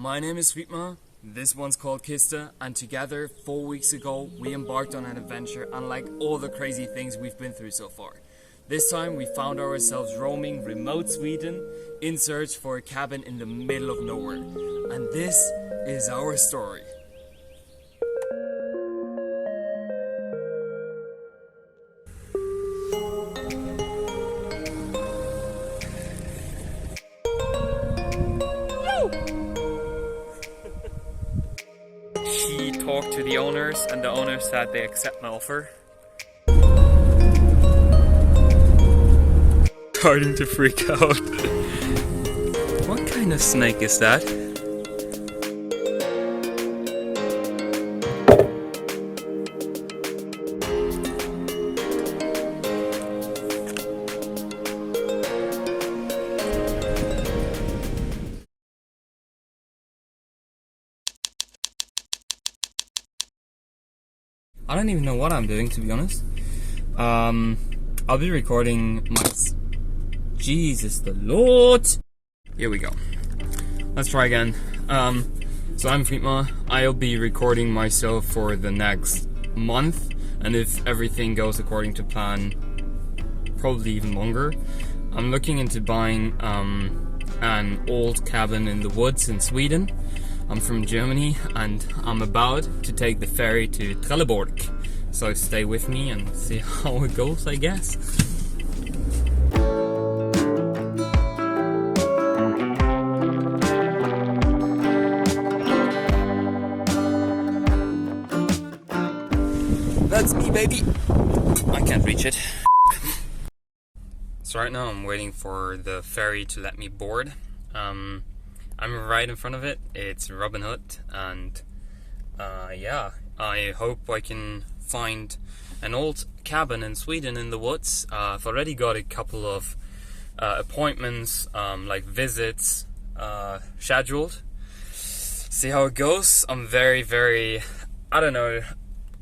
My name is Sweetma, this one's called Kista, and together 4 weeks ago we embarked on an adventure unlike all the crazy things we've been through so far. This time we found ourselves roaming remote Sweden in search for a cabin in the middle of nowhere. And this is our story. She talked to the owners and the owners said they accept my offer. Starting to freak out. What kind of snake is that? I don't even know what I'm doing, to be honest. I'll be recording my... Jesus the Lord! Here we go. Let's try again. So I'm Friedma. I'll be recording myself for the next month, and if everything goes according to plan, probably even longer. I'm looking into buying an old cabin in the woods in Sweden. I'm from Germany and I'm about to take the ferry to Trelleborg. So stay with me and see how it goes, I guess. That's me, baby. I can't reach it. So right now I'm waiting for the ferry to let me board. I'm right in front of it. It's Robin Hood, and yeah, I hope I can find an old cabin in Sweden in the woods. I've already got a couple of appointments, like visits, scheduled. See how it goes. I'm very, I don't know.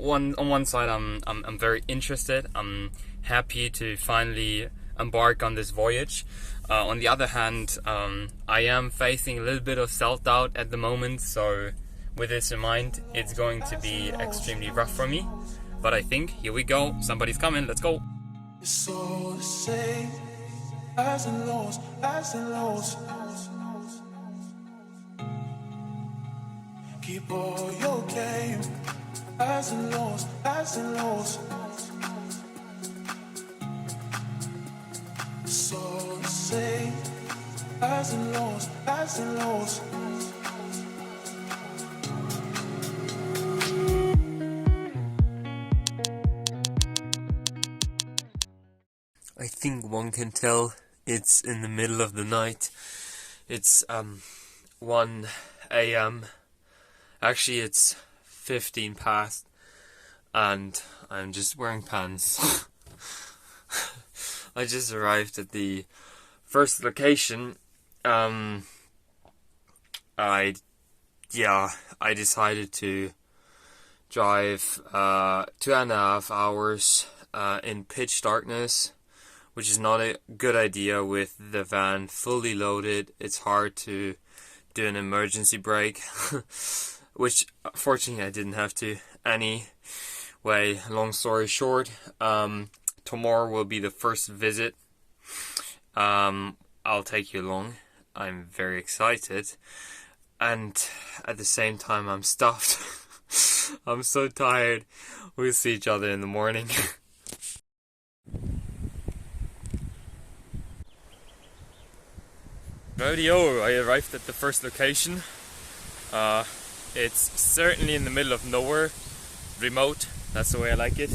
On one side, I'm very interested. I'm happy to finally embark on this voyage. On the other hand, I am facing a little bit of self-doubt at the moment, so with this in mind, it's going to be extremely rough for me. But I think, here we go, somebody's coming, let's go! It's all the same, highs and lows, highs and lows. Keep all your game, highs and lows, highs and lows. It's all the same, highs and lows, highs and lows. I think one can tell it's in the middle of the night. It's 1 a.m. Actually, it's 15 past, and I'm just wearing pants. I just arrived at the first location. I decided to drive 2.5 hours in pitch darkness, which is not a good idea with the van fully loaded. It's hard to do an emergency brake, which fortunately I didn't have to anyway. Long story short, tomorrow will be the first visit. I'll take you along. I'm very excited, and at the same time I'm stuffed. I'm so tired. We'll see each other in the morning. Radio, I arrived at the first location. It's certainly in the middle of nowhere. Remote, that's the way I like it.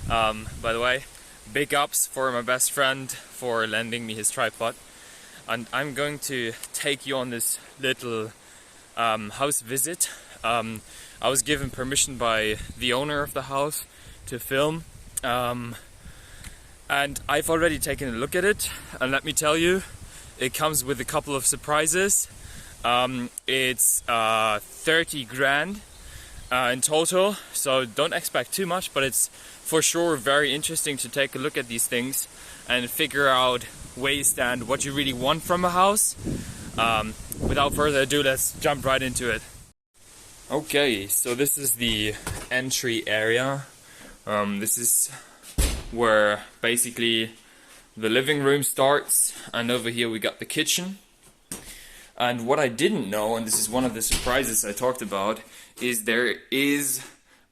By the way, big ups for my best friend for lending me his tripod. And I'm going to take you on this little house visit. I was given permission by the owner of the house to film. And I've already taken a look at it. And let me tell you, it comes with a couple of surprises. It's 30 grand in total, so don't expect too much, but it's for sure very interesting to take a look at these things and figure out where you stand, what you really want from a house. Without further ado, let's jump right into it. Okay, so this is the entry area. This is where basically the living room starts, and over here we got the kitchen. And what I didn't know, and this is one of the surprises I talked about, is there is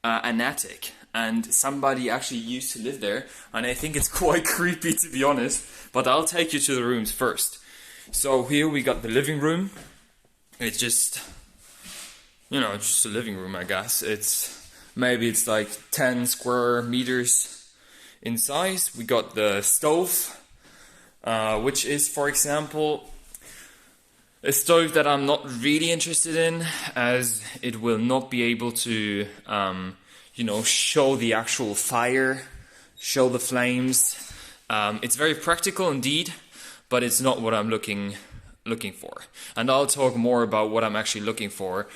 an attic, and somebody actually used to live there, and I think it's quite creepy, to be honest, but I'll take you to the rooms first. So here we got the living room. It's just, just a living room, I guess. Maybe it's like 10 square meters in size. We got the stove, which is, for example, a stove that I'm not really interested in, as it will not be able to, show the actual fire, show the flames. It's very practical indeed, but it's not what I'm looking for. And I'll talk more about what I'm actually looking for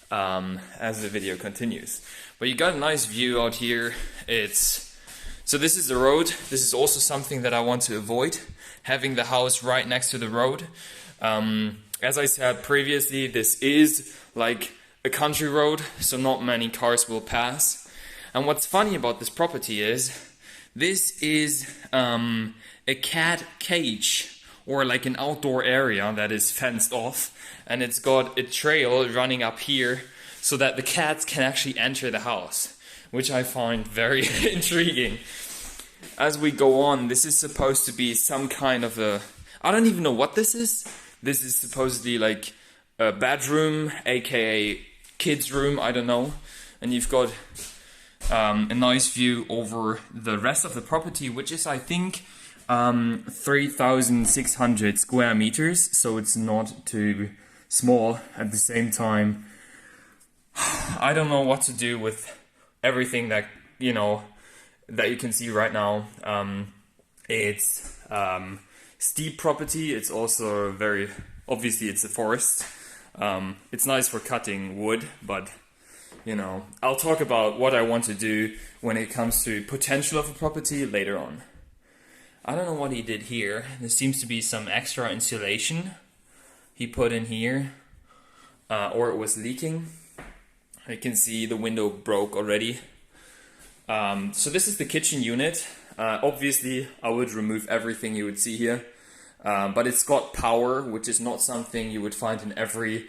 as the video continues. But you got a nice view out here. So this is the road. This is also something that I want to avoid, having the house right next to the road. As I said previously, this is like a country road, so not many cars will pass. And what's funny about this property is, this is a cat cage, or like an outdoor area that is fenced off, and it's got a trail running up here so that the cats can actually enter the house, which I find very intriguing. As we go on, this is supposed to be some kind of I don't even know what this is. This is supposedly like a bedroom, aka kids' room, I don't know. And you've got a nice view over the rest of the property, which is, I think, 3,600 square meters, so it's not too small. At the same time, I don't know what to do with everything that that you can see right now. It's steep property. It's also very obviously it's a forest. It's nice for cutting wood, but I'll talk about what I want to do when it comes to potential of a property later on. I don't know what he did here. There seems to be some extra insulation he put in here, or it was leaking. I can see the window broke already. So this is the kitchen unit. Obviously, I would remove everything you would see here, but it's got power, which is not something you would find in every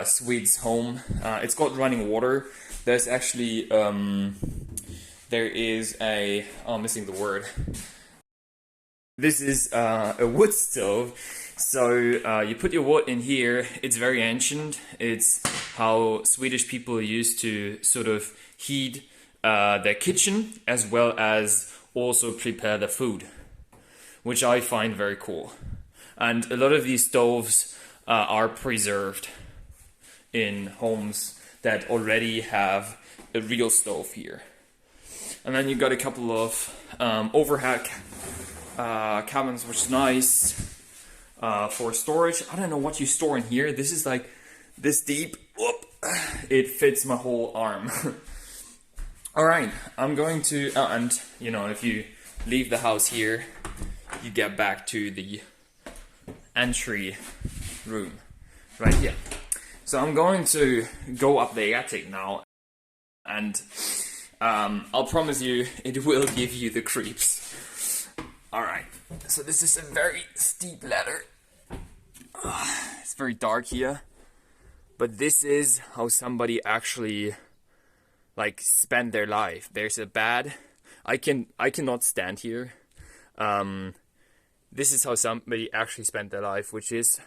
Swede's home. It's got running water. There's actually I'm missing the word. This is a wood stove. So you put your wood in here. It's very ancient. It's how Swedish people used to sort of heat their kitchen, as well as also prepare the food, which I find very cool. And a lot of these stoves are preserved in homes that already have a real stove here. And then you got a couple of overhead cabins, which is nice for storage. I don't know what you store in here. This is like this deep. Whoop, it fits my whole arm. Alright, I'm going to, and if you leave the house here, you get back to the entry room right here. So I'm going to go up the attic now, and I'll promise you it will give you the creeps. Alright, so this is a very steep ladder. It's very dark here, but this is how somebody actually spend their life. There's a bed. I cannot stand here. This is how somebody actually spent their life, which is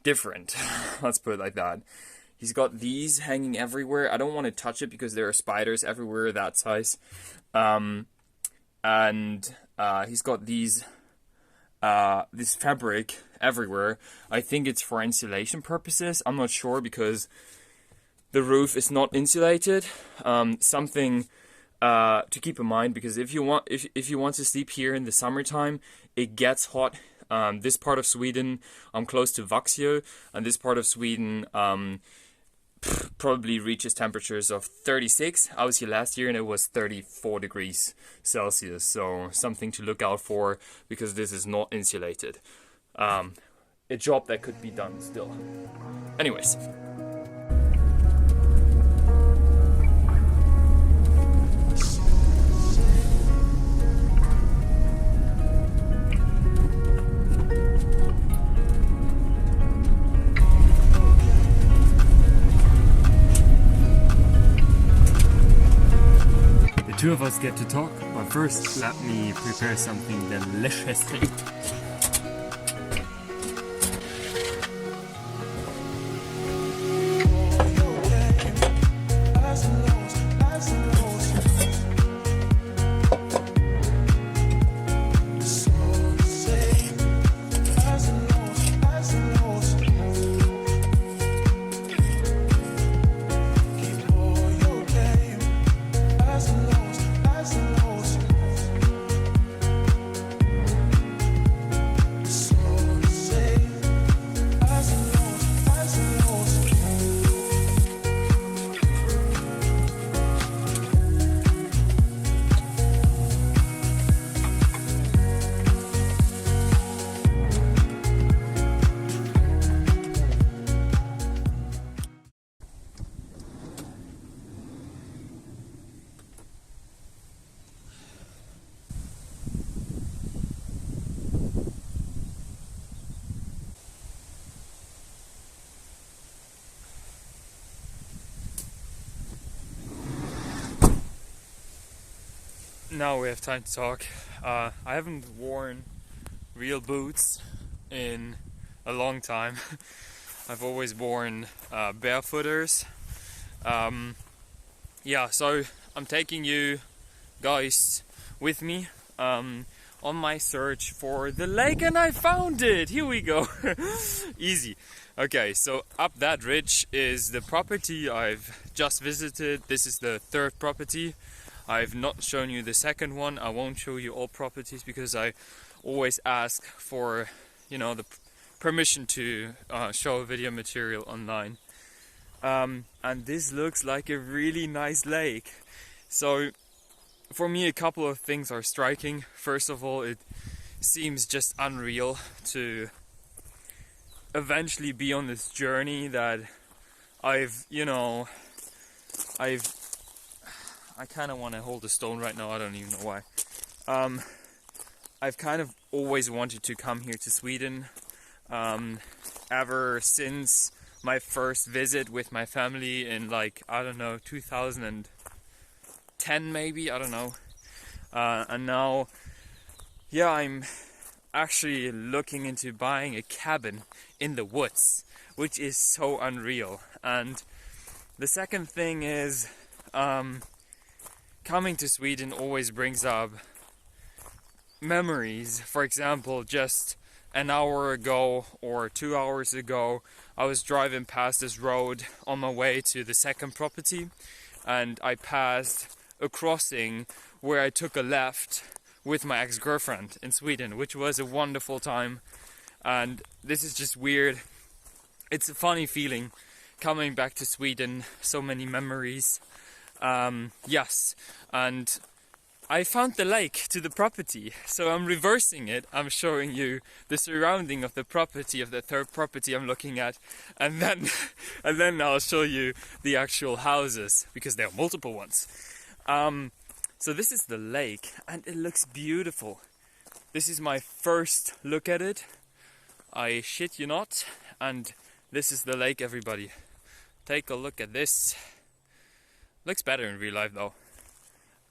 different. Let's put it like that. He's got these hanging everywhere. I don't want to touch it because there are spiders everywhere that size. And he's got these this fabric everywhere. I think it's for insulation purposes. I'm not sure because the roof is not insulated. Something to keep in mind, because if you want to sleep here in the summertime, it gets hot. This part of Sweden, I'm close to Vaxio, and this part of Sweden probably reaches temperatures of 36. I was here last year and it was 34 degrees Celsius, so something to look out for, because this is not insulated. a job that could be done still. Anyways. The two of us get to talk, but first let me prepare something delicious to eat. Now we have time to talk. I haven't worn real boots in a long time. I've always worn barefooters. Yeah, so I'm taking you guys with me on my search for the lake, and I found it! Here we go! Easy. Okay, so up that ridge is the property I've just visited. This is the third property. I've not shown you the second one. I won't show you all properties because I always ask for, you know, the permission to show video material online. And this looks like a really nice lake. So for me, a couple of things are striking. First of all, it seems just unreal to eventually be on this journey that I kind of want to hold a stone right now, I don't even know why. I've kind of always wanted to come here to Sweden, ever since my first visit with my family in, like, I don't know, 2010 maybe, I don't know. And now, yeah, I'm actually looking into buying a cabin in the woods, which is so unreal. And the second thing is, coming to Sweden always brings up memories. For example, just an hour ago or 2 hours ago, I was driving past this road on my way to the second property, and I passed a crossing where I took a left with my ex-girlfriend in Sweden, which was a wonderful time. And this is just weird. It's a funny feeling coming back to Sweden, so many memories. Yes, and I found the lake to the property, so I'm reversing it. I'm showing you the surrounding of the property, of the third property I'm looking at, and then I'll show you the actual houses, because there are multiple ones. So this is the lake, and it looks beautiful. This is my first look at it, I shit you not, and this is the lake, everybody. Take a look at this. Looks better in real life though.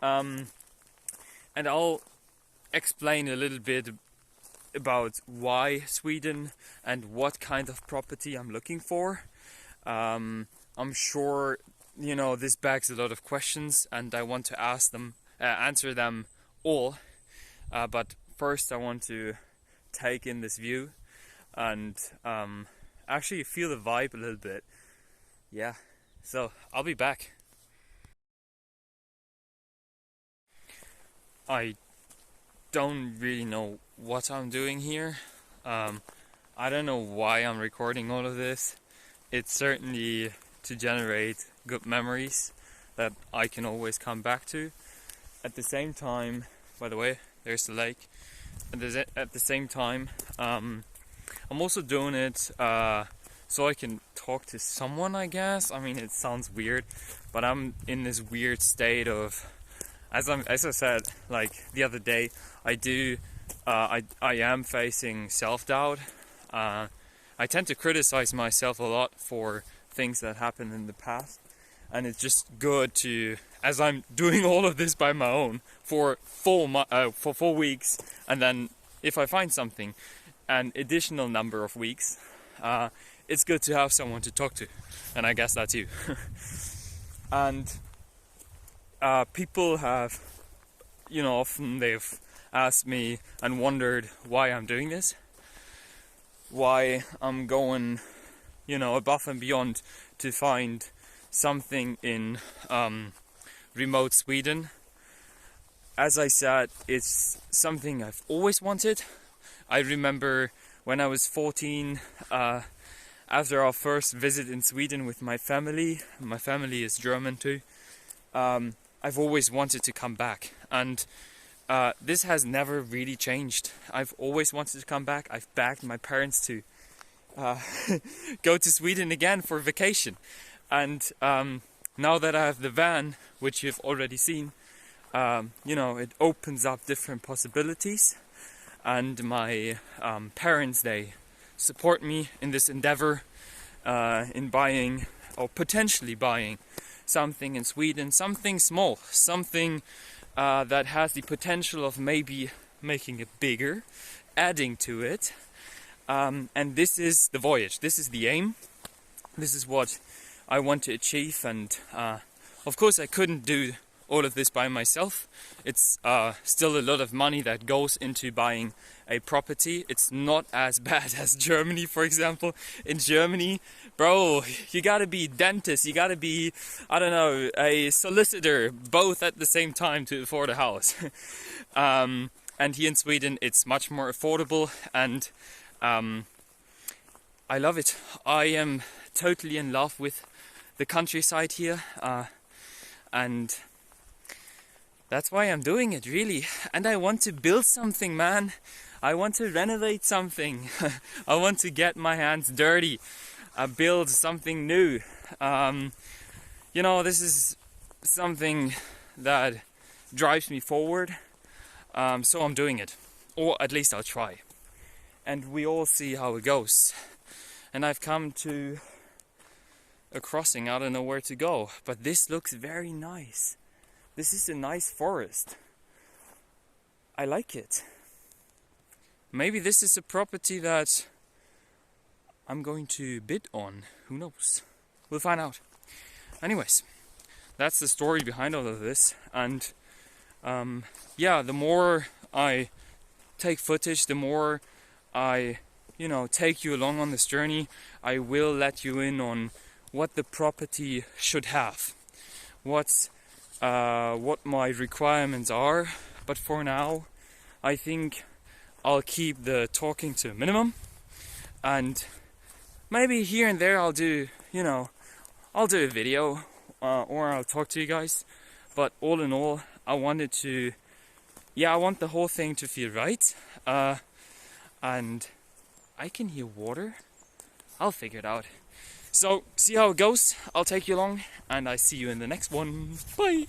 And I'll explain a little bit about why Sweden and what kind of property I'm looking for. I'm sure, you know, this begs a lot of questions and I want to answer them all. But first I want to take in this view and actually feel the vibe a little bit. Yeah, so I'll be back. I don't really know what I'm doing here. I don't know why I'm recording all of this. It's certainly to generate good memories that I can always come back to. At the same time, by the way, there's the lake. At the same time, I'm also doing it so I can talk to someone, I guess. I mean, it sounds weird, but I'm in this weird state of, as I said, like the other day, I am facing self-doubt. I tend to criticize myself a lot for things that happened in the past, and it's just good to, as I'm doing all of this by my own for 4 weeks, and then if I find something, an additional number of weeks, it's good to have someone to talk to, and I guess that's you. And people have, often they've asked me and wondered why I'm doing this, why I'm going, above and beyond to find something in remote Sweden. As I said, it's something I've always wanted. I remember when I was 14, after our first visit in Sweden with my family is German too, I've always wanted to come back, and this has never really changed. I've always wanted to come back. I've begged my parents to go to Sweden again for vacation, and now that I have the van, which you've already seen, it opens up different possibilities, and my parents, they support me in this endeavor, in buying, or potentially buying, something in Sweden, something small, something that has the potential of maybe making it bigger, adding to it, and this is the voyage, this is the aim, this is what I want to achieve. And of course I couldn't do all of this by myself. It's still a lot of money that goes into buying a property. It's not as bad as Germany, for example. In Germany, bro, you gotta be dentist, you gotta be, I don't know, a solicitor, both at the same time to afford a house. And here in Sweden, it's much more affordable, and I love it. I am totally in love with the countryside here, and that's why I'm doing it, really. And I want to build something, man. I want to renovate something. I want to get my hands dirty, build something new. This is something that drives me forward, so I'm doing it, or at least I'll try, and we all see how it goes. And I've come to a crossing. I don't know where to go, but this looks very nice. This is a nice forest. I like it. Maybe this is a property that I'm going to bid on. Who knows? We'll find out. Anyways, that's the story behind all of this. And the more I take footage, the more I, take you along on this journey, I will let you in on what the property should have, what my requirements are. But for now, I think I'll keep the talking to a minimum, and maybe here and there I'll do a video, or I'll talk to you guys. But all in all, I want the whole thing to feel right, and I can hear water. I'll figure it out. So, see how it goes. I'll take you along, and I see you in the next one. Bye!